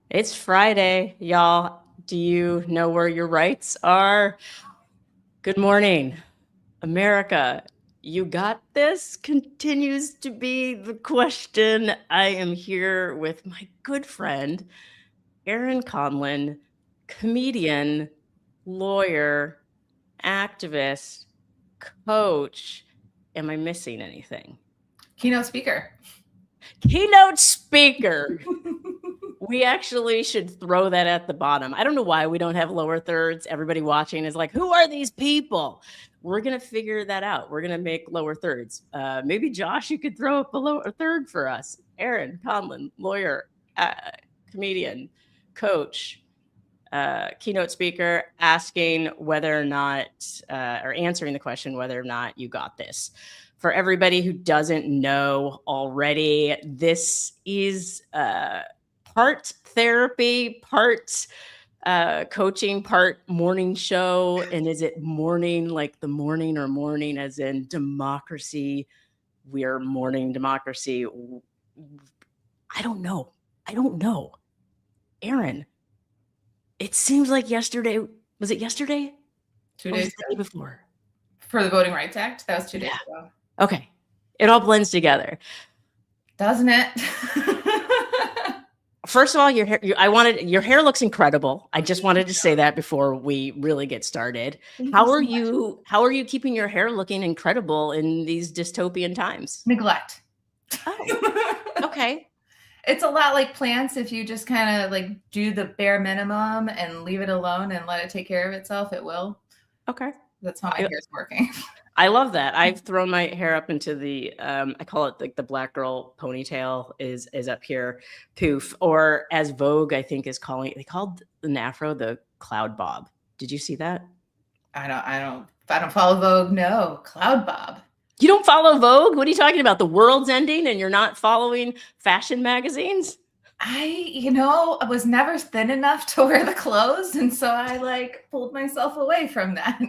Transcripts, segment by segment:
It's Friday, y'all. Do you know where your rights are? Good morning, America. You got this continues to be the question. I am here with my good friend, Erin Conlon, comedian, lawyer, activist, coach. Am I missing anything? Keynote speaker. Keynote speaker. We actually should throw that at the bottom. I don't know why we don't have lower thirds. Everybody watching is like, who are these people? We're going to figure that out. We're going to make lower thirds. Maybe Josh, you could throw up a lower third for us. Erin Conlon, lawyer, uh, comedian, coach, keynote speaker, asking whether or not, or answering the question whether or not you got this. For everybody who doesn't know already, this is part therapy, part coaching, part morning show. And is it morning like the morning, or morning as in democracy? We're morning democracy. I don't know. I don't know. Erin, it seems like yesterday. Was it yesterday? 2 days Was it the day ago. before? For the Voting Rights Act. That was 2 days Yeah. ago. Okay. It all blends together. Doesn't it? First of all, your hair, your hair looks incredible. I just wanted to say that before we really get started. How are you keeping your hair looking incredible in these dystopian times? Neglect. Oh, okay. It's a lot like plants. If you just kind of like do the bare minimum and leave it alone and let it take care of itself, it will. Okay. That's how my hair is working. I love that. I've thrown my hair up into the I call it like the black girl ponytail is up here, poof, or as Vogue I think is calling they called an afro the cloud bob. Did you see that? I don't follow Vogue. No, Cloud Bob. You don't follow Vogue? What are you talking about? The world's ending and you're not following fashion magazines? I was never thin enough to wear the clothes, and so I like pulled myself away from that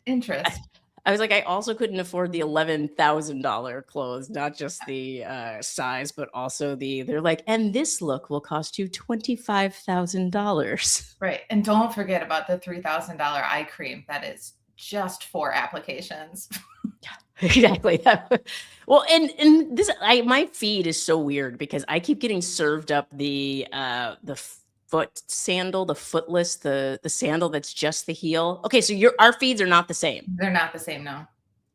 interest. I was like, I also couldn't afford the $11,000 clothes, not just the size, but also they're like, and this look will cost you $25,000. Right. And don't forget about the $3,000 eye cream that is just for applications. Exactly. Well, and this my feed is so weird because I keep getting served up the foot sandal, the footless, the sandal that's just the heel. Okay, so our feeds are not the same. They're not the same, no.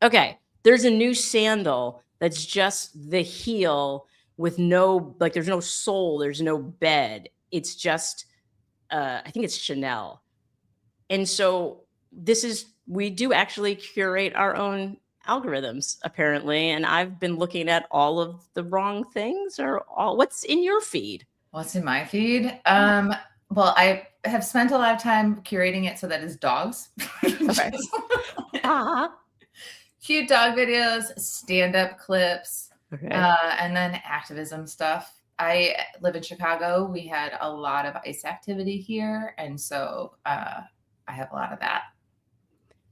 Okay, there's a new sandal that's just the heel with no there's no sole, there's no bed. It's just I think it's Chanel. And so we do actually curate our own algorithms apparently, and I've been looking at all of the wrong things or what's in your feed? What's in my feed? Well, I have spent a lot of time curating it so that it's dogs. Okay. Cute dog videos, stand-up clips, Okay. and then activism stuff. I live in Chicago. We had a lot of ICE activity here, and so I have a lot of that.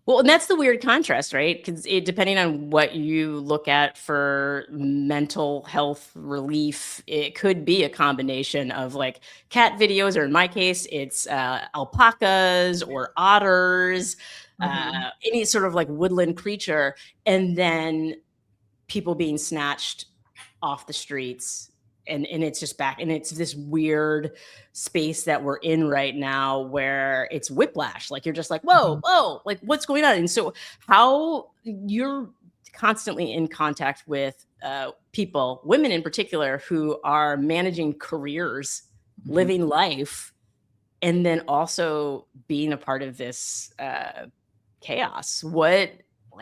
Well, and that's the weird contrast, right? Because depending on what you look at for mental health relief, it could be a combination of like cat videos, or in my case, it's alpacas or otters, any sort of like woodland creature, and then people being snatched off the streets. And it's just back, and it's this weird space that we're in right now where it's whiplash. Like you're just like, whoa, like what's going on? And so how you're constantly in contact with people, women in particular, who are managing careers, living life, and then also being a part of this chaos.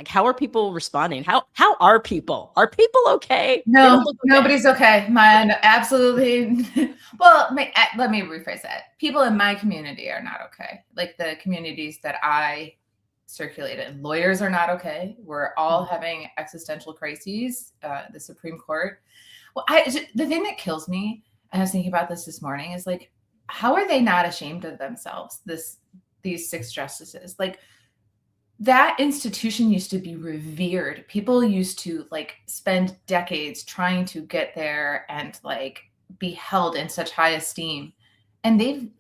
How are people responding? How are people? Are people okay? No, nobody's okay. Mine absolutely. Well, let me rephrase that. People in my community are not okay. Like the communities that I circulate in. Lawyers are not okay. We're all having existential crises. The Supreme Court. Well, the thing that kills me, and I was thinking about this morning, is like, how are they not ashamed of themselves? These 6 justices, like. That institution used to be revered. People used to like spend decades trying to get there and like be held in such high esteem. And they've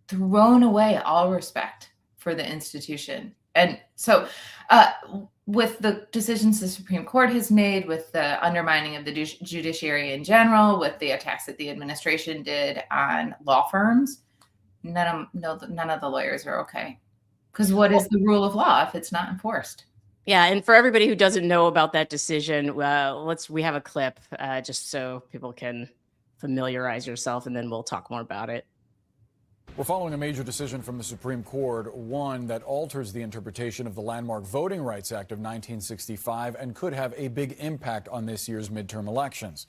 thrown away all respect for the institution. And so with the decisions the Supreme Court has made, with the undermining of the judiciary in general, with the attacks that the administration did on law firms, none of the lawyers are okay. Because what is the rule of law if it's not enforced? Yeah, and for everybody who doesn't know about that decision, we have a clip just so people can familiarize yourself, and then we'll talk more about it. We're following a major decision from the Supreme Court, one that alters the interpretation of the landmark Voting Rights Act of 1965 and could have a big impact on this year's midterm elections.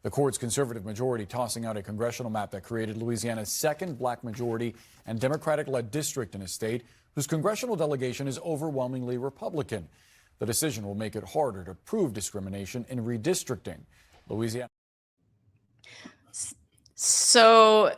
The court's conservative majority tossing out a congressional map that created Louisiana's second black majority and Democratic-led district in a state whose congressional delegation is overwhelmingly Republican. The decision will make it harder to prove discrimination in redistricting. Louisiana. So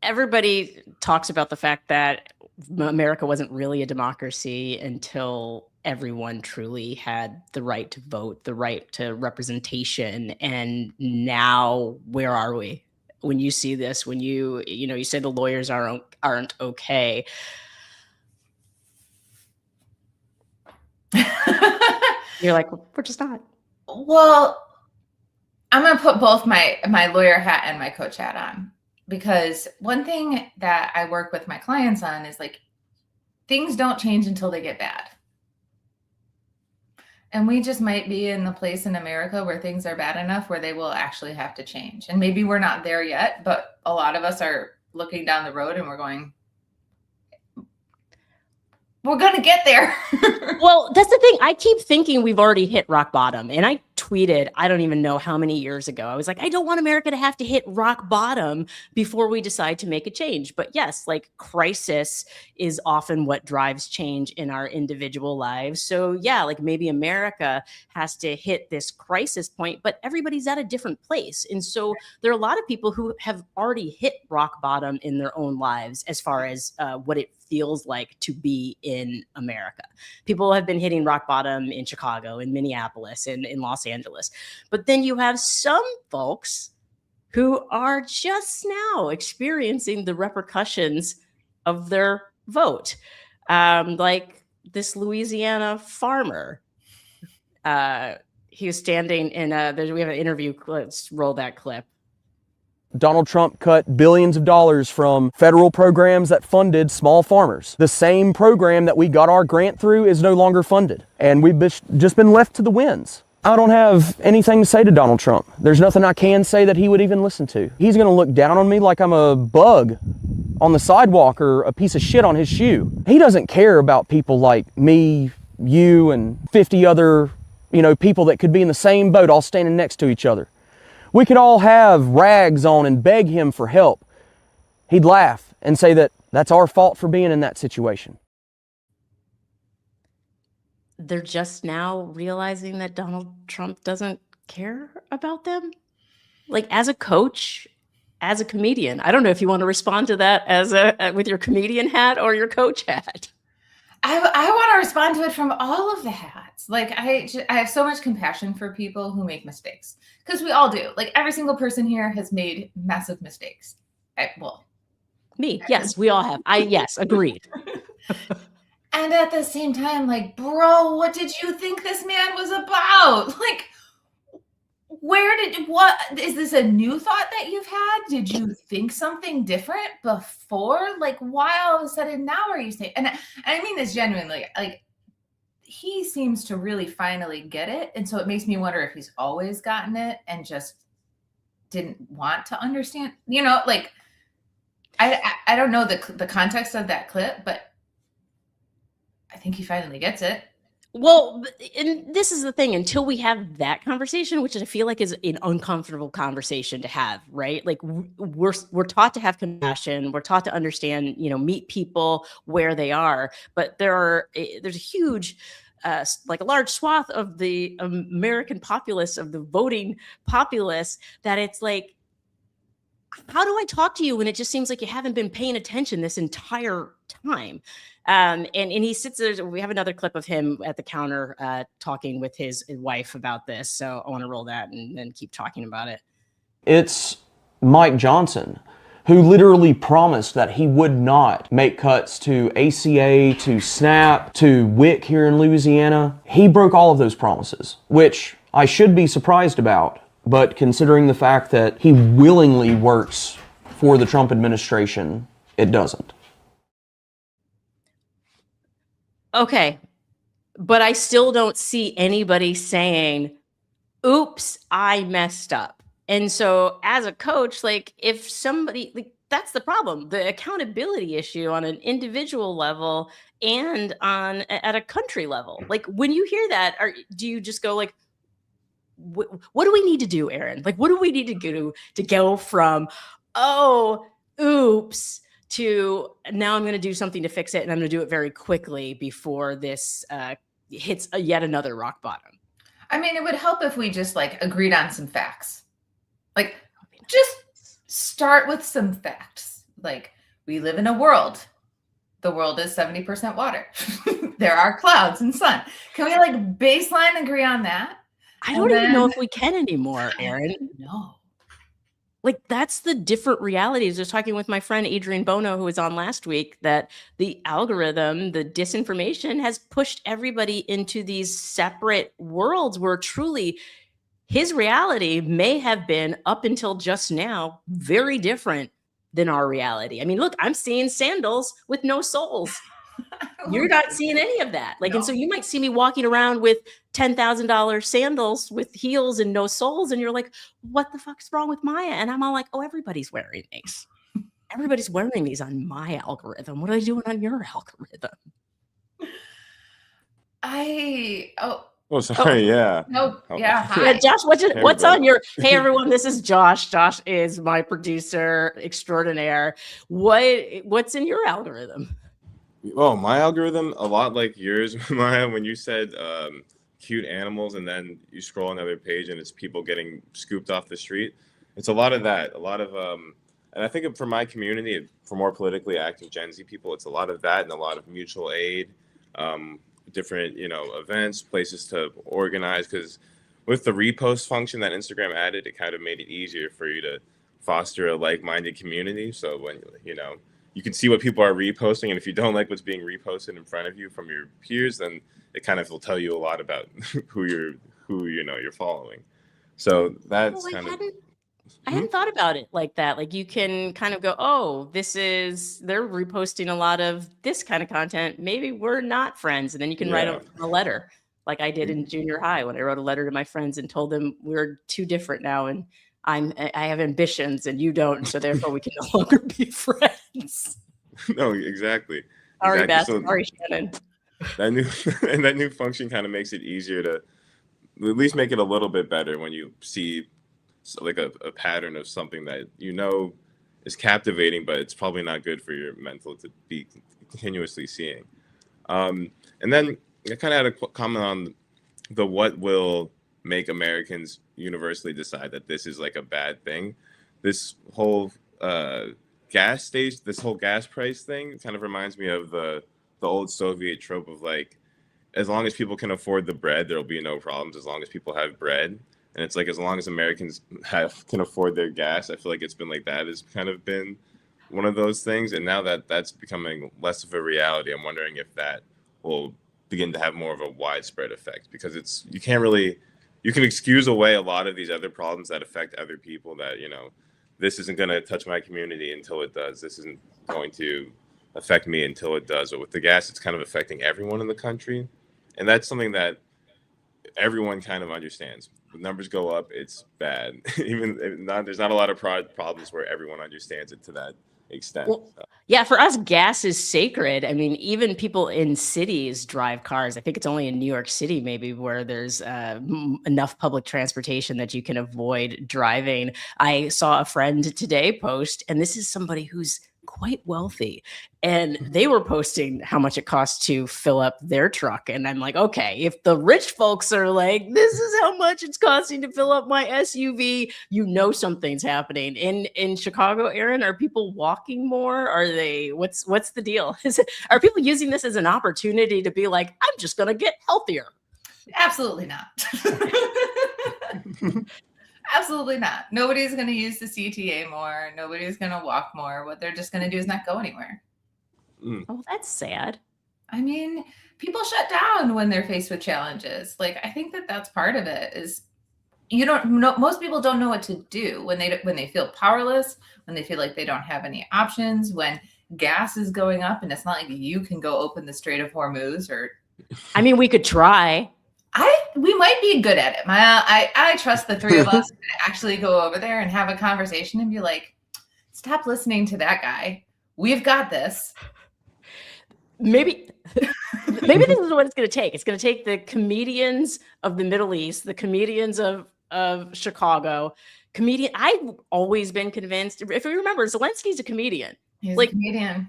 everybody talks about the fact that America wasn't really a democracy until everyone truly had the right to vote, the right to representation. And now, where are we? When you see this, when you say the lawyers aren't okay. You're like, we're just not. Well, I'm going to put both my lawyer hat and my coach hat on, because one thing that I work with my clients on is like, things don't change until they get bad. And we just might be in the place in America where things are bad enough where they will actually have to change. And maybe we're not there yet, but a lot of us are looking down the road and we're going, we're going to get there. Well, that's the thing. I keep thinking we've already hit rock bottom. And I tweeted, I don't even know how many years ago, I was like, I don't want America to have to hit rock bottom before we decide to make a change. But yes, like crisis is often what drives change in our individual lives. So yeah, like maybe America has to hit this crisis point, but everybody's at a different place. And so there are a lot of people who have already hit rock bottom in their own lives as far as what it feels like to be in America. People have been hitting rock bottom in Chicago, in Minneapolis, and in Los Angeles. But then you have some folks who are just now experiencing the repercussions of their vote. Like this Louisiana farmer. He was standing in we have an interview. Let's roll that clip. Donald Trump cut billions of dollars from federal programs that funded small farmers. The same program that we got our grant through is no longer funded, and we've just been left to the winds. I don't have anything to say to Donald Trump. There's nothing I can say that he would even listen to. He's gonna look down on me like I'm a bug on the sidewalk or a piece of shit on his shoe. He doesn't care about people like me, you, and 50 other, people that could be in the same boat all standing next to each other. We could all have rags on and beg him for help. He'd laugh and say that that's our fault for being in that situation. They're just now realizing that Donald Trump doesn't care about them. Like as a coach, as a comedian, I don't know if you want to respond to that with your comedian hat or your coach hat. I want to respond to it from all of the hats. Like I have so much compassion for people who make mistakes, because we all do. Like every single person here has made massive mistakes. Me, yes, we all have. Yes, agreed. And at the same time, like, bro, what did you think this man was about? Like, what is this a new thought that you've had? Did you think something different before? Like, why all of a sudden now are you saying? And I mean this genuinely. Like, he seems to really finally get it, and so it makes me wonder if he's always gotten it and just didn't want to understand. Like, I don't know the context of that clip, but I think he finally gets it. Well, and this is the thing, until we have that conversation, which I feel like is an uncomfortable conversation to have, right? Like we're taught to have compassion. We're taught to understand, meet people where they are. But there's a huge, like a large swath of the American populace, of the voting populace, that it's like, how do I talk to you when it just seems like you haven't been paying attention this entire time? And he sits there. We have another clip of him at the counter talking with his wife about this. So I want to roll that and then keep talking about it. It's Mike Johnson, who literally promised that he would not make cuts to ACA, to SNAP, to WIC here in Louisiana. He broke all of those promises, which I should be surprised about, but considering the fact that he willingly works for the Trump administration, it doesn't. Okay, but I still don't see anybody saying, oops, I messed up. And so as a coach, like if somebody, like that's the problem, the accountability issue on an individual level and at a country level. Like when you hear that, do you just go like, what do we need to do, Erin? Like, what do we need to do to go from, oh, oops, to now I'm going to do something to fix it, and I'm going to do it very quickly before this hits yet another rock bottom? I mean, it would help if we just like agreed on some facts. Like, just start with some facts. Like, we live in a world. The world is 70% water. There are clouds and sun. Can we like baseline agree on that? I don't even know if we can anymore, Erin. No. Like that's the different realities. I was talking with my friend Adrian Bono, who was on last week, that the algorithm, the disinformation has pushed everybody into these separate worlds where truly his reality may have been up until just now very different than our reality. I mean, look, I'm seeing sandals with no soles. You're not seeing any of that. Like, no. And so you might see me walking around with $10,000 sandals with heels and no soles. And you're like, what the fuck's wrong with Maya? And I'm all like, oh, everybody's wearing these. Everybody's wearing these on my algorithm. What are they doing on your algorithm? Oh, sorry. Yeah. No. Yeah. Hi. Yeah, Josh, what's on your, hey, everyone, this is Josh. Josh is my producer extraordinaire. What's in your algorithm? Oh, my algorithm, a lot like yours, Maya, when you said cute animals and then you scroll another page and it's people getting scooped off the street. It's a lot of that, a lot of, and I think for my community, for more politically active Gen Z people, it's a lot of that and a lot of mutual aid, different, events, places to organize. Because with the repost function that Instagram added, it kind of made it easier for you to foster a like-minded community. So when, you can see what people are reposting, and if you don't like what's being reposted in front of you from your peers, then it kind of will tell you a lot about who you're following. So that's I hadn't thought about it like that. Like you can kind of go, oh, they're reposting a lot of this kind of content. Maybe we're not friends, and then you can write a letter, like I did in junior high when I wrote a letter to my friends and told them we're too different now, and I have ambitions and you don't, so therefore we can no longer be friends. No, exactly. Sorry, Beth. So sorry, Shannon. That new function kind of makes it easier to at least make it a little bit better when you see like a pattern of something that is captivating, but it's probably not good for your mental to be continuously seeing. And then I kind of had a comment on what will make Americans universally decide that this is like a bad thing. This whole gas price thing kind of reminds me of the old Soviet trope of like, as long as people can afford the bread, there'll be no problems as long as people have bread. And it's like, as long as Americans can afford their gas, I feel like it's been like that has kind of been one of those things. And now that that's becoming less of a reality, I'm wondering if that will begin to have more of a widespread effect, because you can excuse away a lot of these other problems that affect other people, that, this isn't going to touch my community until it does. This isn't going to affect me until it does. But with the gas, it's kind of affecting everyone in the country. And that's something that everyone kind of understands. When numbers go up, it's bad. There's not a lot of problems where everyone understands it to that extent. Well, yeah, for us, gas is sacred. I mean, even people in cities drive cars. I think it's only in New York City, maybe, where there's enough public transportation that you can avoid driving. I saw a friend today post, and this is somebody who's quite wealthy, and they were posting how much it costs to fill up their truck. And I'm like, okay, if the rich folks are like, this is how much it's costing to fill up my SUV, something's happening. In Chicago, Erin, are people walking more? Are they, what's the deal? Are people using this as an opportunity to be like, I'm just going to get healthier? Absolutely not. Absolutely not. Nobody's going to use the CTA more. Nobody's going to walk more. What they're just going to do is not go anywhere. Oh, that's sad. I mean, people shut down when they're faced with challenges. Like, I think that that's part of it is you don't know, most people don't know what to do when they feel powerless, when they feel like they don't have any options, when gas is going up and it's not like you can go open the Strait of Hormuz or. I mean, we could try. We might be good at it. I trust the three of us to actually go over there and have a conversation and be like, stop listening to that guy. We've got this. Maybe this is what it's going to take. It's going to take the comedians of the Middle East, the comedians of Chicago, I've always been convinced. If you remember, Zelensky's a comedian. He's a comedian.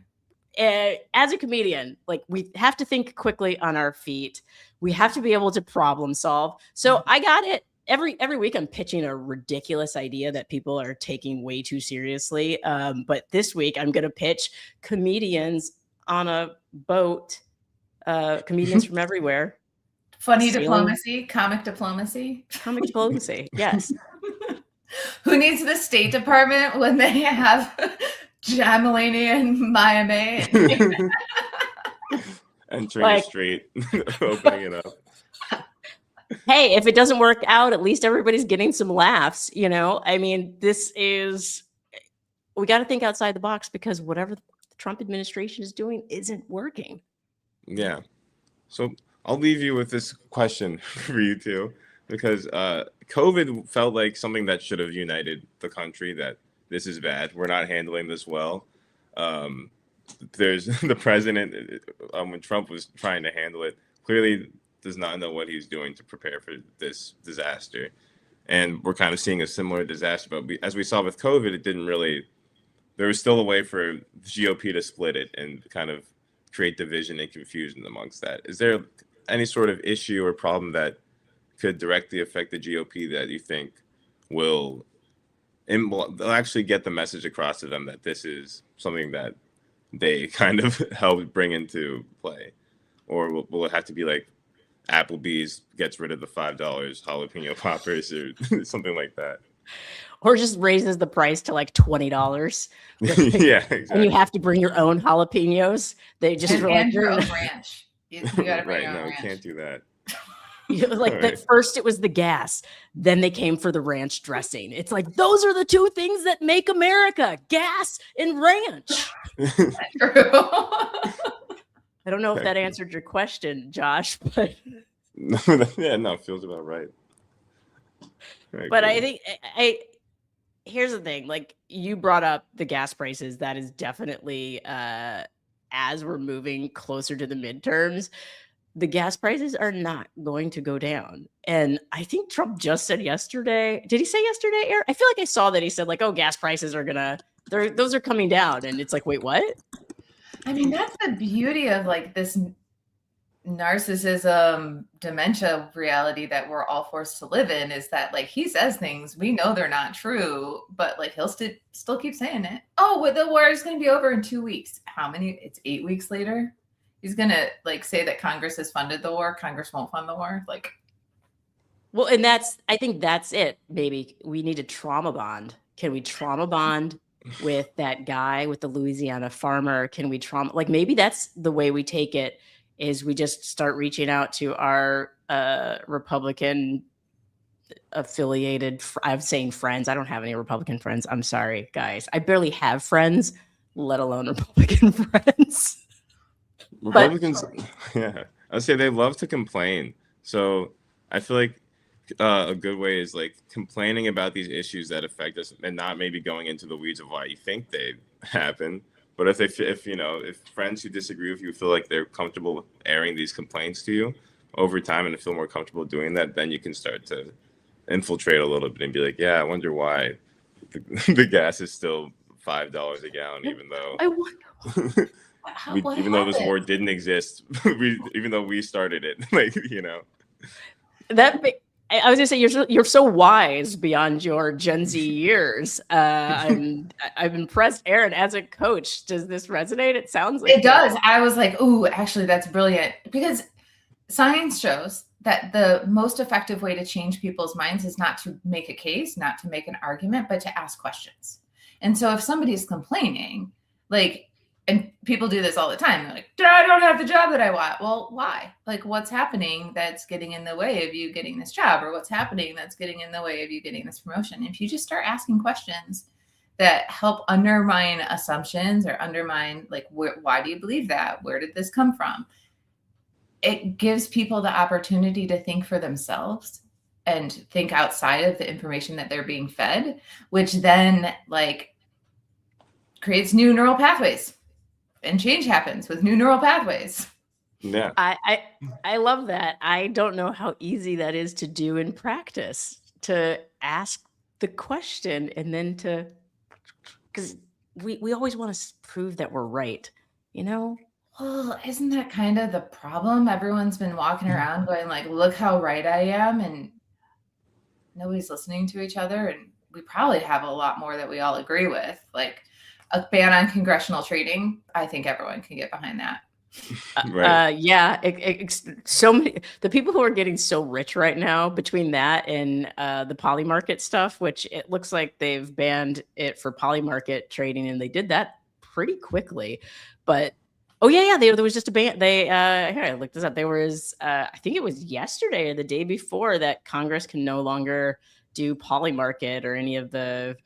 As a comedian, like, we have to think quickly on our feet. We have to be able to problem solve. So I got it. Every week I'm pitching a ridiculous idea that people are taking way too seriously. But this week I'm going to pitch comedians on a boat, comedians from everywhere. Funny diplomacy, comic diplomacy. Comic diplomacy, yes. Who needs the State Department when they have John Mulaney and Maya May? Entering the street, opening it up. Hey, if it doesn't work out, at least everybody's getting some laughs, you know? I mean, we got to think outside the box because whatever the Trump administration is doing isn't working. Yeah. So I'll leave you with this question for you two, because COVID felt like something that should have united the country, that this is bad. We're not handling this well. There's the president, when Trump was trying to handle it, clearly does not know what he's doing to prepare for this disaster. And we're kind of seeing a similar disaster. But as we saw with COVID, it didn't really, there was still a way for the GOP to split it and kind of create division and confusion amongst that. Is there any sort of issue or problem that could directly affect the GOP that you think will they'll actually get the message across to them that this is something that they kind of helped bring into play? Or will it have to be like Applebee's gets rid of the $5 jalapeno poppers or something like that? Or just raises the price to like $20. Yeah, exactly. And you have to bring your own jalapenos. They just and your own ranch. You gotta bring right, your own no, ranch. can't do that. First it was the gas, then they came for the ranch dressing. It's like, those are the two things that make America: gas and ranch. True. I don't know if that answered your question, Josh, but it feels about right. Very but cool. I think here's the thing, like, you brought up the gas prices. That is definitely as we're moving closer to the midterms, the gas prices are not going to go down. And I think Trump just said yesterday, did he say yesterday, Aaron? I feel like I saw that he said, like, oh, gas prices are those are coming down. And it's like, wait, what? I mean, that's the beauty of like this narcissism, dementia reality that we're all forced to live in, is that like he says things, we know they're not true, but like he'll still keep saying it. Oh, well, the war is going to be over in 2 weeks. How many? It's 8 weeks later. He's going to like say that Congress has funded the war. Congress won't fund the war. Like, well, and I think that's it. Maybe we need a trauma bond. Can we trauma bond with that guy, with the Louisiana farmer? Can we maybe that's the way we take it, is we just start reaching out to our Republican affiliated, I'm saying friends. I don't have any Republican friends. I'm sorry, guys. I barely have friends, let alone Republican friends. Republicans, yeah, I'd say they love to complain. So I feel like a good way is like complaining about these issues that affect us, and not maybe going into the weeds of why you think they happen. But if friends who disagree with you feel like they're comfortable with airing these complaints to you over time and feel more comfortable doing that, then you can start to infiltrate a little bit and be like, yeah, I wonder why the gas is still $5 a gallon, even though I wonder. even though this war didn't exist, even though we started it, I was gonna say you're so wise beyond your Gen Z years. I'm impressed, Erin. As a coach, does this resonate? It sounds like it does. I was like, ooh, actually, that's brilliant, because science shows that the most effective way to change people's minds is not to make a case, not to make an argument, but to ask questions. And so if somebody's complaining, like, and people do this all the time, they're like, I don't have the job that I want. Well, why? Like, what's happening that's getting in the way of you getting this job? Or what's happening that's getting in the way of you getting this promotion? If you just start asking questions that help undermine assumptions or undermine, like, why do you believe that? Where did this come from? It gives people the opportunity to think for themselves and think outside of the information that they're being fed, which then, like, creates new neural pathways, and change happens with new neural pathways. Yeah. I love that. I don't know how easy that is to do in practice, to ask the question and then to, because we always want to prove that we're right, you know? Well, isn't that kind of the problem? Everyone's been walking around going like, look how right I am, and nobody's listening to each other. And we probably have a lot more that we all agree with, like a ban on congressional trading. I think everyone can get behind that. Right. Yeah, so many, the people who are getting so rich right now, between that and the poly market stuff, which it looks like they've banned it for poly market trading, and they did that pretty quickly. But oh yeah, there was just a ban. Here, I looked this up. There was I think it was yesterday or the day before that Congress can no longer do poly market or any of the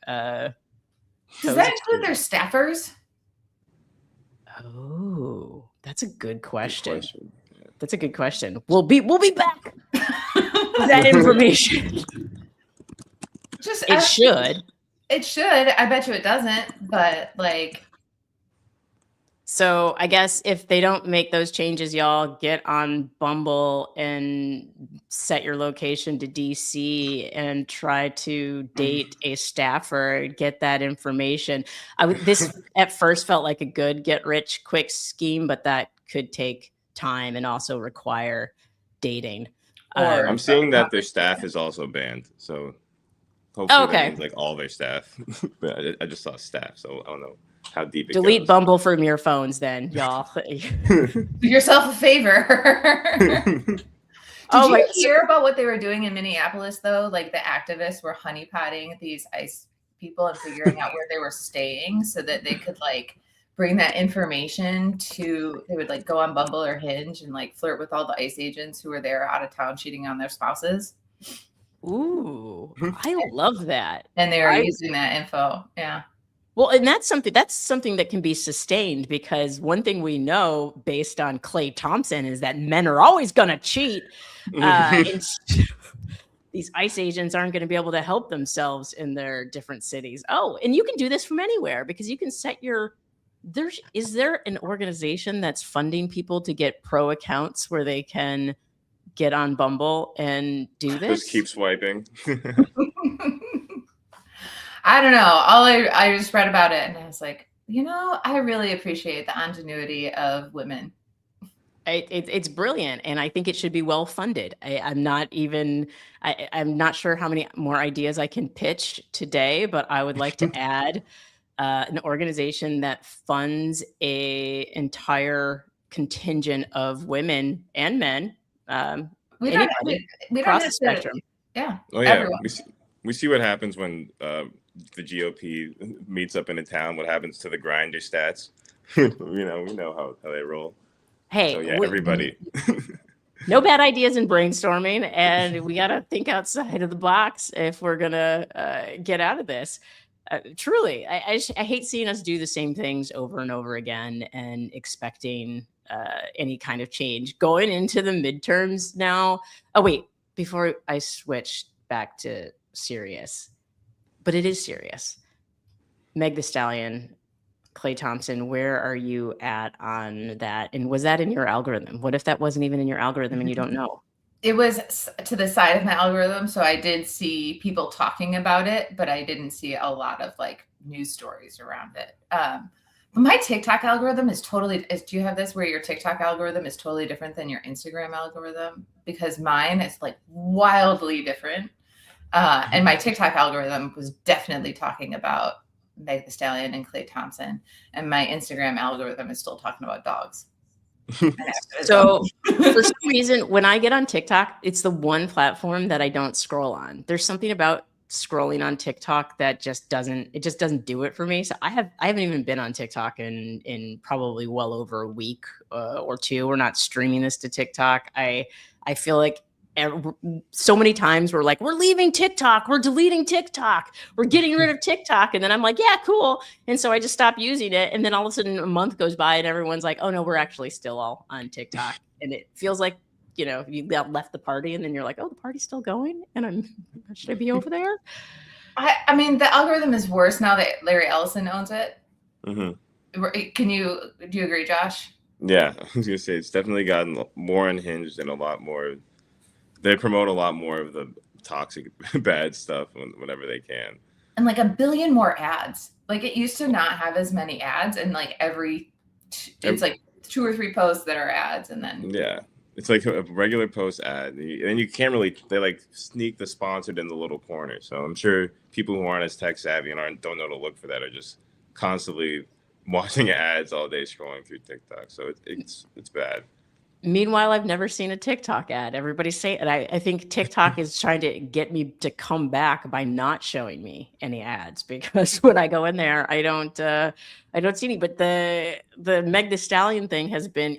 Does that include their staffers? Oh, that's a good question. Good question. Yeah. That's a good question. We'll be back with that information. Just It should. It should. I bet you it doesn't, but like. So I guess if they don't make those changes, y'all get on Bumble and set your location to DC and try to date a staffer, get that information. This at first felt like a good get rich quick scheme, but that could take time and also require dating. I'm seeing that their staff is also banned. So hopefully that means like all their staff. But I just saw staff, so I don't know how deep it Delete goes. Bumble from your phones then, y'all. Do yourself a favor. Did you hear about what they were doing in Minneapolis, though? Like the activists were honeypotting these ICE people and figuring out where they were staying so that they could like bring that information to, they would like go on Bumble or Hinge and like flirt with all the ICE agents who were there out of town cheating on their spouses. Ooh, I love that. And they were using that info. Yeah. Well, and that's something that can be sustained, because one thing we know based on Klay Thompson is that men are always going to cheat. And these ICE agents aren't going to be able to help themselves in their different cities. Oh, and you can do this from anywhere because you can set is there an organization that's funding people to get pro accounts where they can get on Bumble and do this? Just keep swiping. I don't know. I just read about it and I was like, I really appreciate the ingenuity of women. It's brilliant, and I think it should be well funded. I'm not sure how many more ideas I can pitch today, but I would like to add an organization that funds a entire contingent of women and men. We don't across the spectrum. Yeah. Oh yeah. Everyone. We see what happens when the GOP meets up in a town. What happens to the grinder stats? we know how they roll. Hey, so, yeah, everybody. No bad ideas in brainstorming, and we got to think outside of the box if we're gonna get out of this. Truly, I hate seeing us do the same things over and over again and expecting any kind of change going into the midterms now. Oh wait, before I switch back to serious, but it is serious. Meg Thee Stallion, Klay Thompson, where are you at on that? And was that in your algorithm? What if that wasn't even in your algorithm and you don't know? It was to the side of my algorithm. So I did see people talking about it, but I didn't see a lot of like news stories around it. But my TikTok algorithm is do you have this where your TikTok algorithm is totally different than your Instagram algorithm? Because mine is like wildly different. And my TikTok algorithm was definitely talking about Meg Thee Stallion and Klay Thompson. And my Instagram algorithm is still talking about dogs. So for some reason, when I get on TikTok, it's the one platform that I don't scroll on. There's something about scrolling on TikTok that just doesn't do it for me. So I haven't even been on TikTok in probably well over a week or two. We're not streaming this to TikTok. I feel like so many times we're like, we're leaving TikTok, we're deleting TikTok, we're getting rid of TikTok. And then I'm like, yeah, cool. And so I just stop using it. And then all of a sudden a month goes by and everyone's like, oh no, we're actually still all on TikTok. And it feels like, you know, you left the party and then you're like, oh, the party's still going. And should I be over there? I mean, the algorithm is worse now that Larry Ellison owns it. Mm-hmm. Do you agree, Josh? Yeah, I was gonna say it's definitely gotten more unhinged and a lot more. They promote a lot more of the toxic, bad stuff whenever they can. And like a billion more ads. Like it used to not have as many ads, and like it's like 2 or 3 posts that are ads, and then it's like a regular post ad, and you can't really. They like sneak the sponsored in the little corner. So I'm sure people who aren't as tech savvy and don't know to look for that are just constantly watching ads all day scrolling through TikTok. So it's bad. Meanwhile, I've never seen a TikTok ad. Everybody's saying, and I think TikTok is trying to get me to come back by not showing me any ads, because when I go in there, I don't see any. But the Meg Thee Stallion thing has been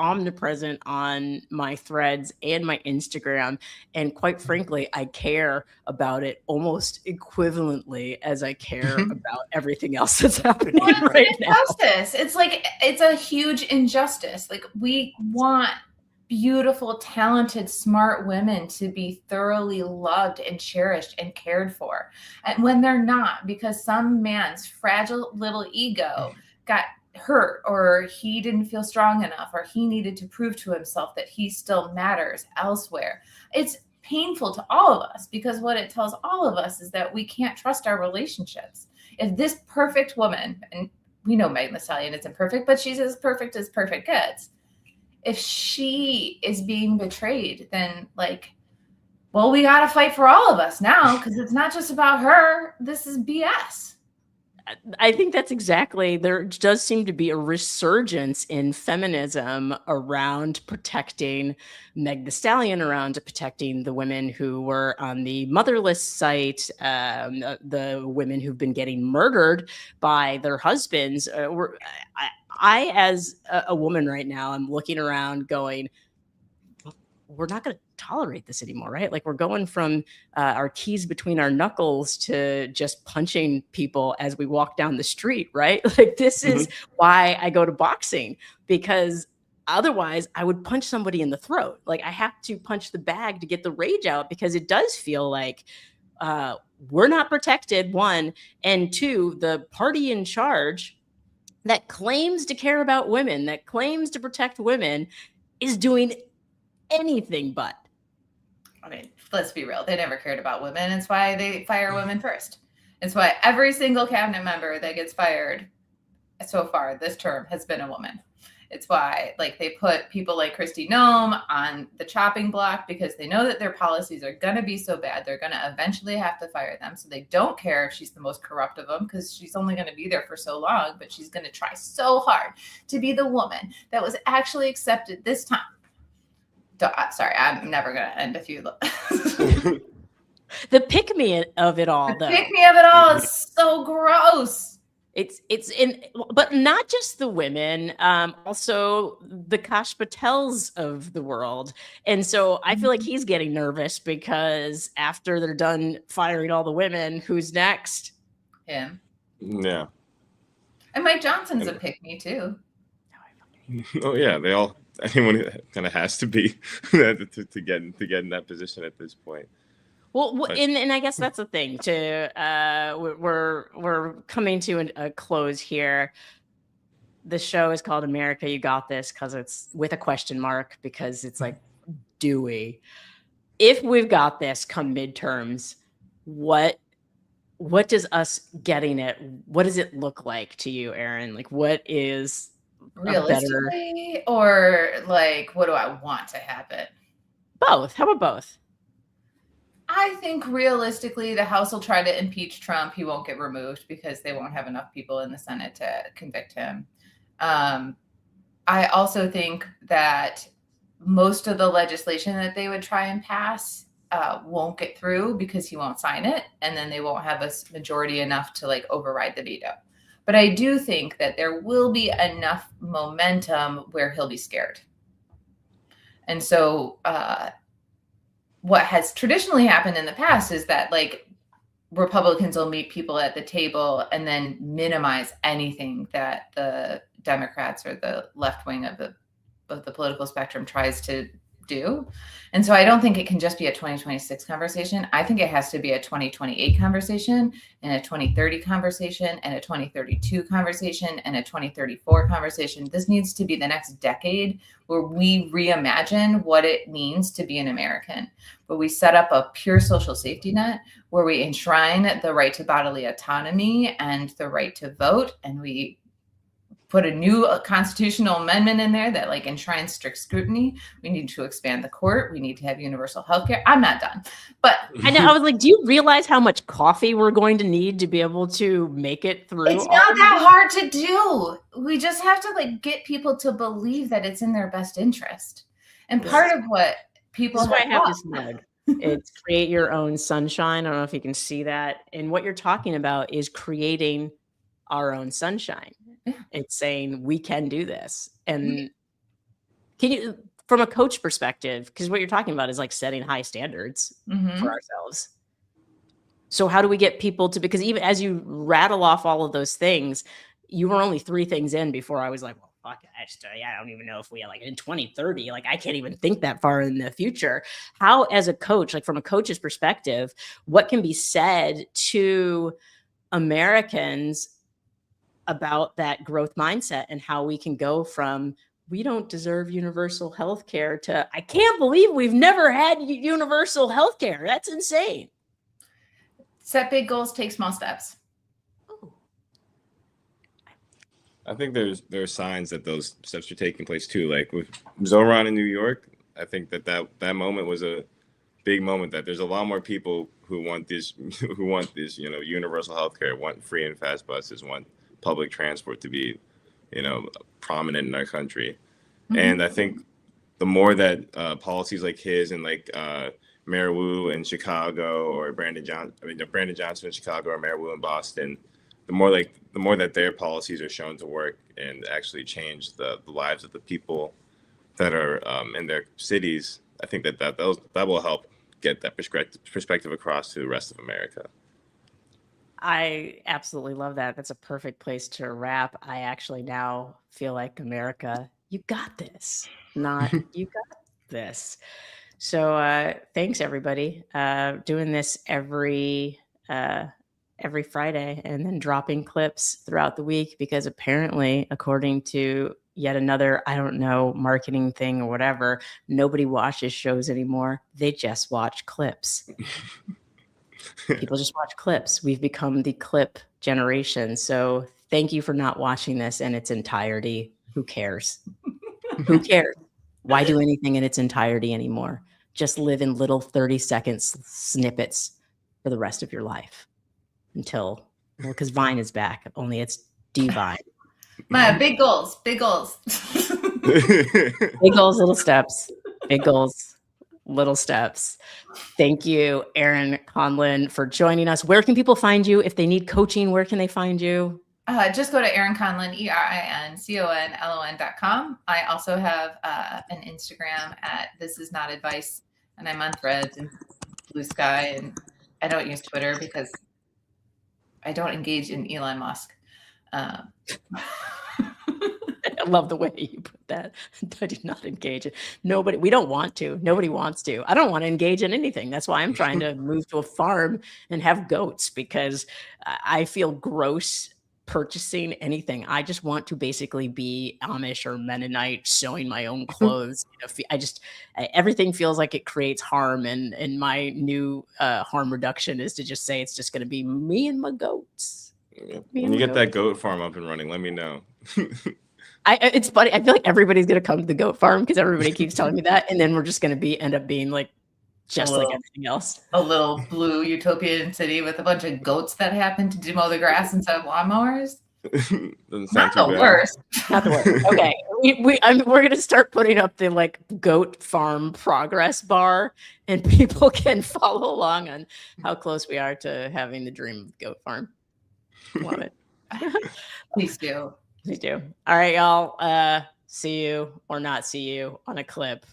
omnipresent on my threads and my Instagram, and quite frankly, I care about it almost equivalently as I care about everything else that's happening right now. Injustice. It's like it's a huge injustice. Like we want beautiful, talented, smart women to be thoroughly loved and cherished and cared for, and when they're not, because some man's fragile little ego got hurt, or he didn't feel strong enough, or he needed to prove to himself that he still matters elsewhere. It's painful to all of us, because what it tells all of us is that we can't trust our relationships. If this perfect woman, and we know Megan Thee Stallion isn't perfect, but she's as perfect gets. If she is being betrayed, then like, well, we got to fight for all of us now, because it's not just about her. This is BS. I think that's exactly, there does seem to be a resurgence in feminism around protecting Meg Thee Stallion, around protecting the women who were on the motherless site, the women who've been getting murdered by their husbands. I, as a woman right now, I'm looking around going, we're not going to tolerate this anymore, right? Like we're going from our keys between our knuckles to just punching people as we walk down the street, right? Like this is why I go to boxing, because otherwise I would punch somebody in the throat. Like I have to punch the bag to get the rage out, because it does feel like we're not protected, one, and two, the party in charge that claims to care about women, that claims to protect women, is doing anything but. I mean, let's be real. They never cared about women. It's why they fire women first. It's why every single cabinet member that gets fired so far this term has been a woman. It's why like they put people like Kristi Noem on the chopping block, because they know that their policies are going to be so bad. They're going to eventually have to fire them. So they don't care if she's the most corrupt of them, because she's only going to be there for so long, but she's going to try so hard to be the woman that was actually accepted this time. Sorry, I'm never going to end a few. The pick-me of it all, though. The pick-me of it all is so gross. It's in, but not just the women, also the Kash Patels of the world. And so I feel like he's getting nervous, because after they're done firing all the women, who's next? Him. Yeah. And Mike Johnson's a pick-me too. Oh yeah, they all. Anyone kind of has to be to get in that position at this point. Well, and I guess that's the thing. We're coming to a close here. The show is called America, You Got This, because it's with a question mark, because it's like, do we? If we've got this come midterms, what does us getting it? What does it look like to you, Erin? Like, what is realistically, or like, what do I want to happen? Both. How about both? I think realistically, the House will try to impeach Trump. He won't get removed because they won't have enough people in the Senate to convict him. I also think that most of the legislation that they would try and pass won't get through because he won't sign it, and then they won't have a majority enough to like override the veto. But I do think that there will be enough momentum where he'll be scared. And so what has traditionally happened in the past is that like Republicans will meet people at the table and then minimize anything that the Democrats or the left wing of the political spectrum tries to do. And so I don't think it can just be a 2026 conversation. I think it has to be a 2028 conversation and a 2030 conversation and a 2032 conversation and a 2034 conversation. This needs to be the next decade where we reimagine what it means to be an American, where we set up a pure social safety net, where we enshrine the right to bodily autonomy and the right to vote, and we put a new constitutional amendment in there that like enshrines strict scrutiny. We need to expand the court. We need to have universal health care. I'm not done, but I know. I was like, do you realize how much coffee we're going to need to be able to make it through? it's not that hard to do. We just have to like get people to believe that it's in their best interest. And part of what people This is why I have this mug. It's create your own sunshine. I don't know if you can see that. And what you're talking about is creating our own sunshine. Yeah. It's saying we can do this. And can you, from a coach perspective, because what you're talking about is like setting high standards for ourselves. So how do we get people to, because even as you rattle off all of those things, you were only 3 things in before I was like, well, fuck, I don't even know if we like in 2030, like I can't even think that far in the future. How, as a coach, like from a coach's perspective, what can be said to Americans about that growth mindset and how we can go from we don't deserve universal health care to I can't believe we've never had universal health care. That's insane. Set big goals, take small steps. I think there are signs that those steps are taking place too. Like with Zoran in New York, I think that moment was a big moment. That there's a lot more people who want this, universal health care, want free and fast buses, want public transport to be, prominent in our country. And I think the more that policies like his and like Mayor Wu in Chicago or Brandon Johnson in Chicago or Mayor Wu in Boston, the more that their policies are shown to work and actually change the lives of the people that are in their cities, I think that will help get that perspective across to the rest of America. I absolutely love that. That's a perfect place to wrap. I actually now feel like America, you got this, not you got this. So thanks everybody. Doing this every Friday and then dropping clips throughout the week because apparently, according to yet another, I don't know, marketing thing or whatever, nobody watches shows anymore. They just watch clips. People just watch clips. We've become the clip generation. So thank you for not watching this in its entirety. Who cares? Who cares? Why do anything in its entirety anymore? Just live in little 30-second snippets for the rest of your life until, because Vine is back, only it's Divine. My big goals, big goals. Big goals, little steps. Big goals, little steps. Thank you, Erin Conlon, for joining us. Where can people find you? If they need coaching, where can they find you? Just go to Erin Conlon, ErinConlon.com. I also have an Instagram at This Is Not Advice, and I'm on Threads and Blue Sky, and I don't use Twitter because I don't engage in Elon Musk. I love the way you put that. I do not engage it. Nobody, we don't want to. Nobody wants to. I don't want to engage in anything. That's why I'm trying to move to a farm and have goats because I feel gross purchasing anything. I just want to basically be Amish or Mennonite, sewing my own clothes. Everything feels like it creates harm. And my new harm reduction is to just say it's just going to be me and my goats. When you get that goat farm up and running, let me know. It's funny. I feel like everybody's going to come to the goat farm because everybody keeps telling me that. And then we're just going to end up being like, just like everything else. A little blue utopian city with a bunch of goats that happen to demow the grass instead of lawnmowers. Doesn't sound Not too the bad. worst. Not the worst. Okay, we're gonna start putting up the like goat farm progress bar, and people can follow along on how close we are to having the dream of goat farm. Love it. Please do. Please do. All right, y'all. See you or not see you on a clip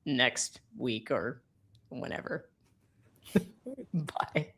next week or whenever. Bye.